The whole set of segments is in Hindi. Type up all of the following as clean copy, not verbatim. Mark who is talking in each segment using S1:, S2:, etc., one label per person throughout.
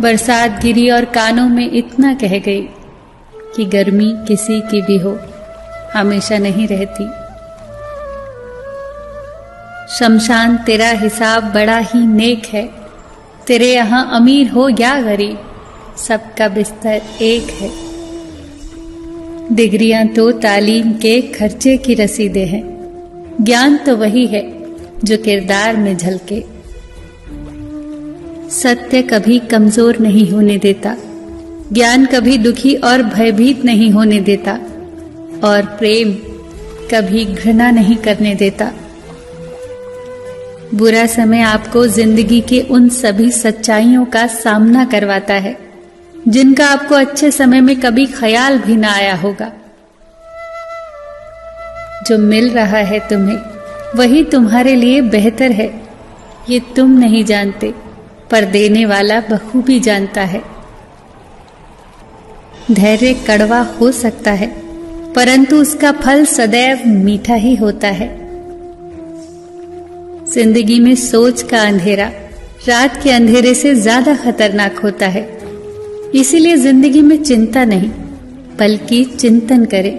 S1: बरसात गिरी और कानों में इतना कह गई कि गर्मी किसी की भी हो, हमेशा नहीं रहती। शमशान तेरा हिसाब बड़ा ही नेक है, तेरे यहाँ अमीर हो या गरीब, सबका बिस्तर एक है। डिग्रियां तो तालीम के खर्चे की रसीदें हैं, ज्ञान तो वही है जो किरदार में झलके। सत्य कभी कमजोर नहीं होने देता, ज्ञान कभी दुखी और भयभीत नहीं होने देता, और प्रेम कभी घृणा नहीं करने देता। बुरा समय आपको जिंदगी के उन सभी सच्चाइयों का सामना करवाता है जिनका आपको अच्छे समय में कभी ख्याल भी ना आया होगा। जो मिल रहा है तुम्हें वही तुम्हारे लिए बेहतर है, ये तुम नहीं जानते, पर देने वाला बखूबी जानता है। धैर्य कड़वा हो सकता है, परंतु उसका फल सदैव मीठा ही होता है। जिंदगी में सोच का अंधेरा रात के अंधेरे से ज्यादा खतरनाक होता है, इसीलिए जिंदगी में चिंता नहीं बल्कि चिंतन करें।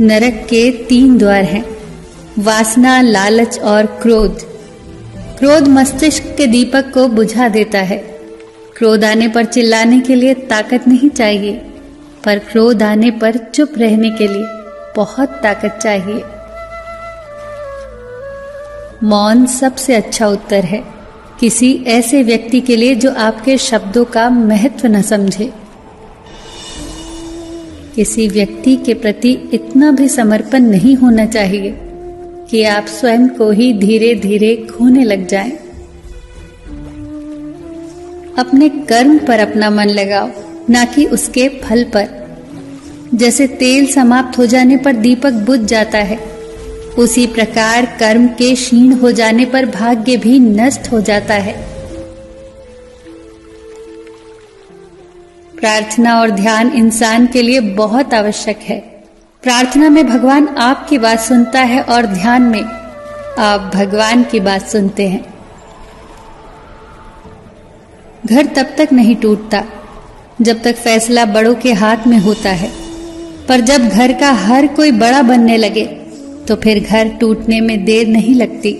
S1: नरक के 3 द्वार हैं, वासना, लालच और क्रोध। क्रोध मस्तिष्क के दीपक को बुझा देता है। क्रोध आने पर चिल्लाने के लिए ताकत नहीं चाहिए, पर क्रोध आने पर चुप रहने के लिए बहुत ताकत चाहिए। मौन सबसे अच्छा उत्तर है किसी ऐसे व्यक्ति के लिए जो आपके शब्दों का महत्व न समझे। किसी व्यक्ति के प्रति इतना भी समर्पण नहीं होना चाहिए कि आप स्वयं को ही धीरे धीरे खोने लग जाएं। अपने कर्म पर अपना मन लगाओ, ना कि उसके फल पर। जैसे तेल समाप्त हो जाने पर दीपक बुझ जाता है, उसी प्रकार कर्म के क्षीण हो जाने पर भाग्य भी नष्ट हो जाता है। प्रार्थना और ध्यान इंसान के लिए बहुत आवश्यक है। प्रार्थना में भगवान आपकी बात सुनता है और ध्यान में आप भगवान की बात सुनते हैं। घर तब तक नहीं टूटता जब तक फैसला बड़ों के हाथ में होता है, पर जब घर का हर कोई बड़ा बनने लगे तो फिर घर टूटने में देर नहीं लगती।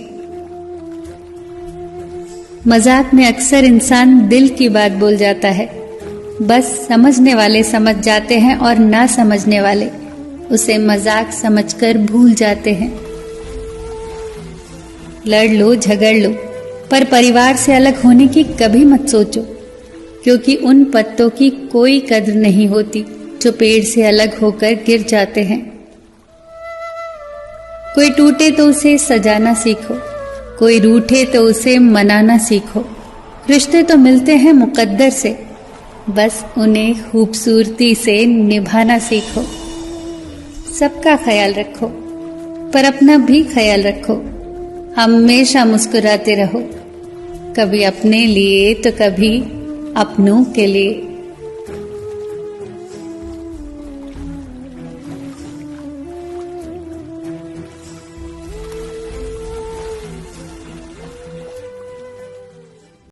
S1: मजाक में अक्सर इंसान दिल की बात बोल जाता है, बस समझने वाले समझ जाते हैं और ना समझने वाले उसे मजाक समझकर भूल जाते हैं। लड़ लो, झगड़ लो, पर परिवार से अलग होने की कभी मत सोचो, क्योंकि उन पत्तों की कोई कद्र नहीं होती जो पेड़ से अलग होकर गिर जाते हैं। कोई टूटे तो उसे सजाना सीखो, कोई रूठे तो उसे मनाना सीखो। रिश्ते तो मिलते हैं मुकद्दर से, बस उन्हें खूबसूरती से निभाना सीखो। सबका ख्याल रखो, पर अपना भी ख्याल रखो। हमेशा मुस्कुराते रहो, कभी अपने लिए तो कभी अपनों के लिए।